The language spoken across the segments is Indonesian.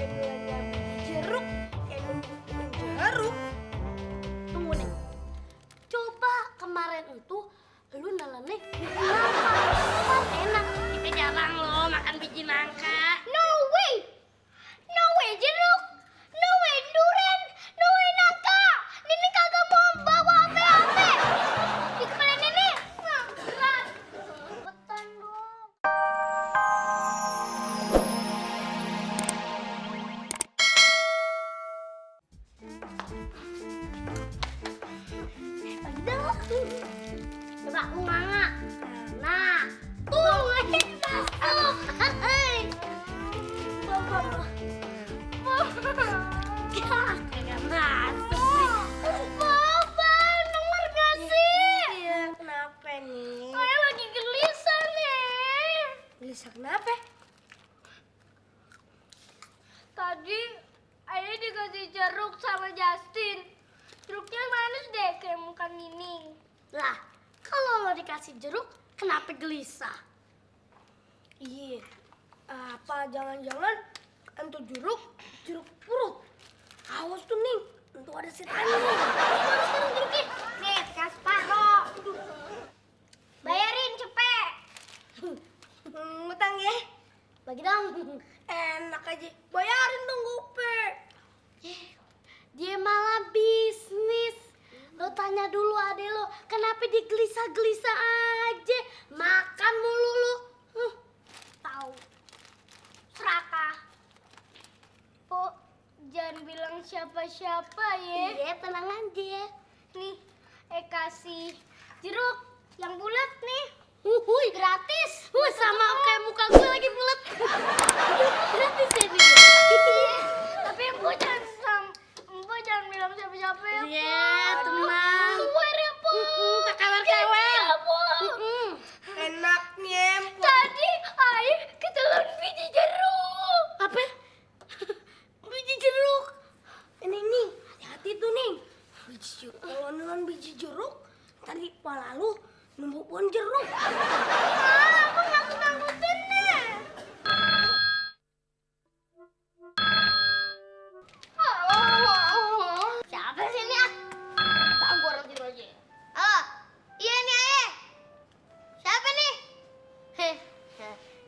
ada nilainya jeruk, kayak jeruk. Tunggu nih. Coba kemarin itu lu nelennya nangka. Kan enak. Kita jarang loh makan biji nangka. No way! No way jeruk! No way durian! No way nangka! Nini kagak mau bawa apa-apa! Di kepala Nini! Berat! Cepetan dong! Pagi dong! Coba aku nganga. Nah, masuk. Kagak masuk. Papa, denger gak sih? Iya, kenapa nih? Ayah lagi gelisah nih. Gelisah kenapa? Tadi ayah dikasih jeruk sama Justin. Jeruknya manis deh kayak muka Nining. Lah, kalau lo dikasih jeruk, kenapa gelisah? Iya. Apa jangan-jangan entu jeruk purut. Awas tuh, Ning. Untuk ada setan. Sekarang jeruknya. Nih, kasih separuh. Bayarin cepet. Ngutang ya? Bagi dong. Enak aja. Bayarin dong gope. Dia malah bisnis. Lo tanya dulu adek lo, kenapa dia gelisah-gelisah aja? Makan mulu lo. Tahu. Serakah. Po, jangan bilang siapa-siapa ya. Iya, tenang aja. Nih, kasih jeruk yang bulat nih. Wuih, Gratis. sama kayak muka gue lagi bulat. Gratis ya dia. Tapi Empo jangan bilang siapa-siapa ya, Po. Iya, tenang. Swear ya, Po. Tak kawer-kawer. Ya, Po. Enaknya. Tadi Ayah ketelan biji jeruk. Apa? Biji jeruk. Ini nih, hati-hati tuh nih. Biji jeruk. Kalau nelan biji jeruk, tadi kepala lu numpuk pohon jeruk. Aku nakut-nakutin nih. Siapa sih ini ah? Tak gua orang tidur aja. Halo, iya nih Ayah. Siapa nih?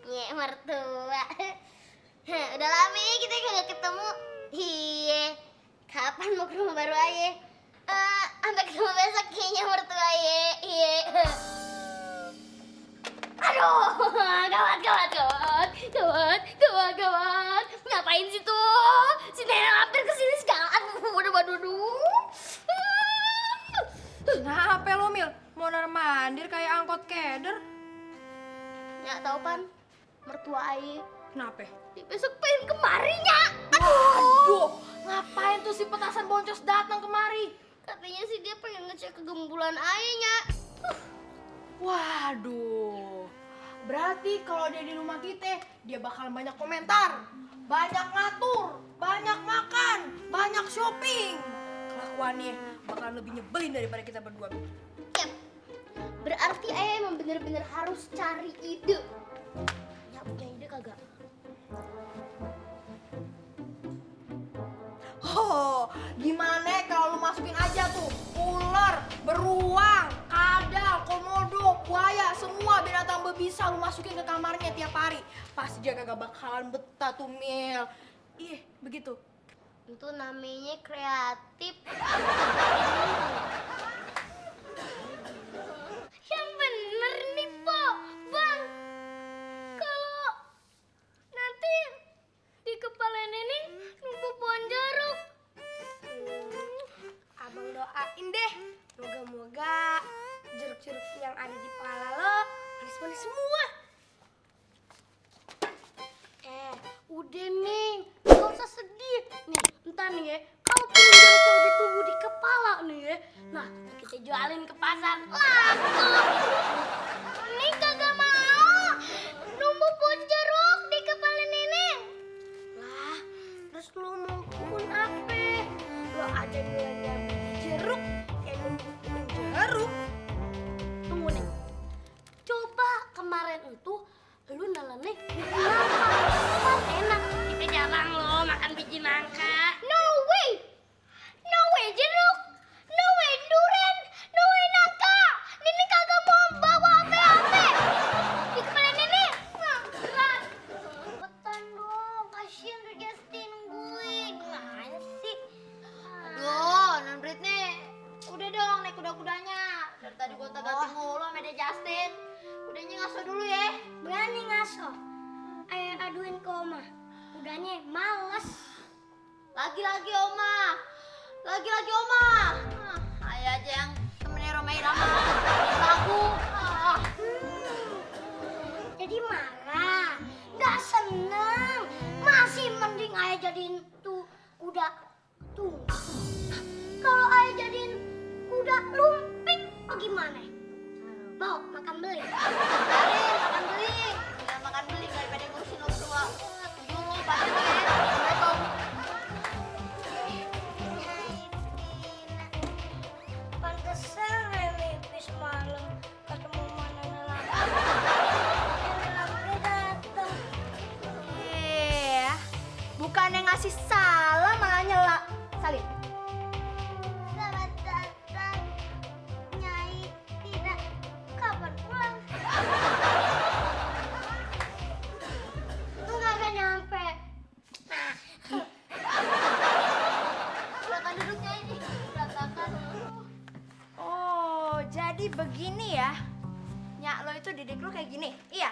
Nyek mertua. Udah lama ya kita kagak ketemu. Iya. Kapan mau ke rumah baru Ayah? Sampai ketemu besok kayaknya mertua Ayah. Iya. Aduh, gawat. Ngapain sih tuh? Si nenek hampir kesini segala. Aduh. Kenapa lo, Mil? Mau mandir kayak angkot keder? Nyak tahu pan, mertua Ayah. Kenapa? Besok pengen kemari, Nyak. Aduh, ngapain tuh si petasan boncos datang kemari? Katanya sih dia pengen ngecek kegembulan Ayah, Nyak. Waduh, berarti kalau dia di rumah kita, dia bakal banyak komentar, banyak ngatur, banyak makan, banyak shopping. Kelakuannya bakal lebih nyebelin daripada kita berdua. Yap. Berarti Ayah emang bener-bener harus cari ide. Nyak punya ide kagak? Oh, gimana kalau lu masukin aja tuh ular, beruang, kadal, komodo, buaya, semua binatang berbisa lu masukin ke kamarnya tiap hari. Pasti dia kagak bakalan betah tuh, Mil. Ih, begitu. Itu namanya kreatif. Yang bener nih, Po. Bang, kalau nanti di kepala Nenek numpuk pohon jeruk. Abang doain deh. Moga-moga jeruk-jeruk yang ada di kepala lo manis-manis semua. Udah nih, gak usah sedih. Nih, entar nih ya, kalau pohon jeruknya udah tumbuh di kepala nih ya, nah kita jualin ke pasar. Laku. Nih kagak mau numpuk pohon jeruk di kepala Nenek. Lah, terus lo mau pohon apa? Lo ada nilainya jeruk, kayak jeruk. Tunggu nih, coba kemarin itu lu nelennya nangka. Kan enak. Kita jarang loh makan Justin. Udahnya ngaso dulu ya. Berani ngaso. Ayo aduin ke Oma. Udahnya males. Lagi-lagi Oma. Lagi-lagi Oma. Ayah aja yang temennya Romai Rama. Lagu. Jadi marah. Nggak seneng. Masih mending ayah jadiin tuh kuda tunggang. Kalau ayah jadiin kuda lumping, oh gimana? Mau makan beli? Makan beli. Tinggal makan beli daripada ngurusin lo semua. Dulu pasti lo ya. Assalamualaikum. Pantesan mimpi semalam ketemu mana lagi. Datang. Bukannya ngasih salam malah nyela. Salim. Selamat datang, Nyai. Tidak kapan pulang? Enggak akan nyampe. Silakan duduknya ini. Berantakan. Oh, jadi begini ya. Nyak lo itu didik lo kayak gini. Iya.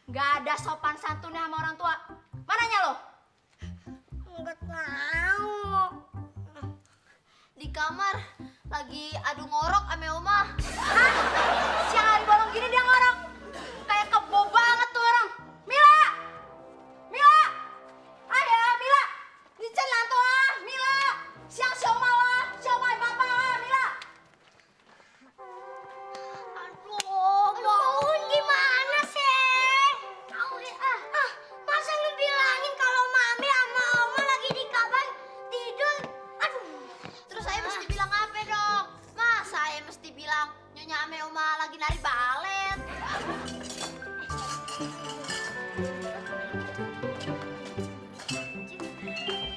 Nggak ada sopan santunnya sama orang tua. Mana Nyak lo? Enggak tahu. Di kamar lagi adu ngorok ame Oma. Hah? Siang hari bolong gini dia ngorok. Kayak kebo banget tuh orang. Mila! Mila! Ayo Mila! Dicen lah tuh ah. Mila! Siang siomay lah. Siomay papa Mila! Aduh, bangun gimana sih? Tahu deh masa ngebilangin kalau Mami sama Oma lagi di kamar tidur? Aduh. Terus saya mesti bilang apa dong? Mas, saya mesti bilang Nyonya ame Oma lagi nari balet.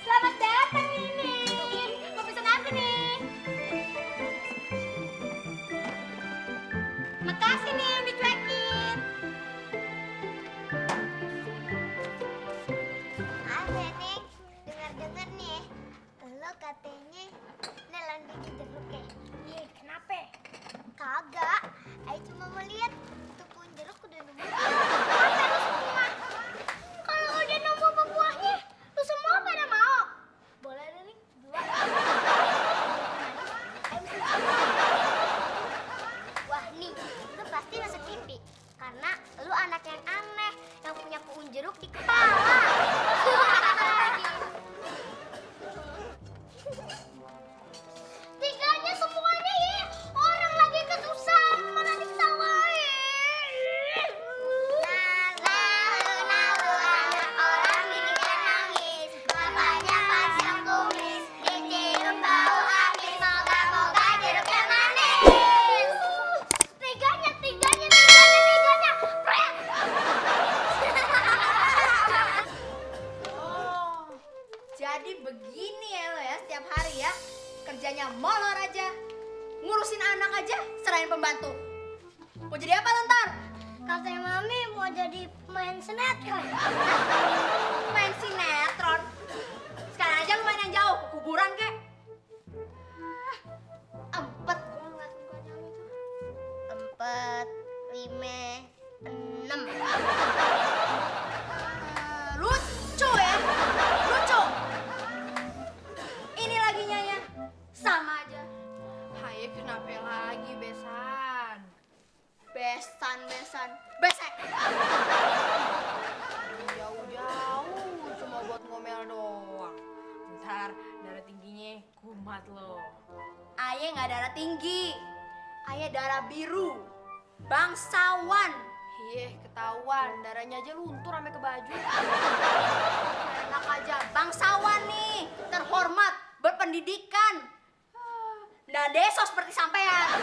Selamat datang ini. Mau pesan apa nih? Makasih nih yang dicuekin. Nenek, dengar-dengar nih, lo katanya nelan biji jeruk ya? Iya, kenapa? Kagak, Ayo cuma mau lihat tuh pohon jeruk udah nemu. Apa lu semua? Kalau udah nemu buahnya, lu semua pada mau? Boleh deh nih, dua. Wah nih, lu pasti masuk TV karena lu anak yang aneh yang punya pohon jeruk di kepala. Tiganya semuanya ya, orang lagi kesusahan malah diketawain. Lalu anak orang bikin nangis, bapaknya pasang kumis, dicium bau amis, moga-moga jeruknya manis. Tiganya, pret. Oh, jadi begini ya lo ya setiap hari ya. Kerjanya molor aja. Ngurusin anak aja, serahin pembantu. Mau jadi apa lo ntar? Katanya Mami mau jadi pemain sinetron. Main sinetron. Sekarang aja lu main yang jauh, ke kuburan kek. Empat. 4, 5, 6. Lucu ya, lucu. Ini lagi Nyaya, sama aja. Hai, kenapa lagi besan? Besan, besek. Jauh-jauh, cuma buat ngomel doang. Ntar darah tingginya kumat loh. Ayah nggak darah tinggi, ayah darah biru, bangsawan. Iya, ketahuan, darahnya aja luntur sampai ke baju. Enak aja, bangsawan nih, terhormat, berpendidikan. Nggak deso seperti sampean.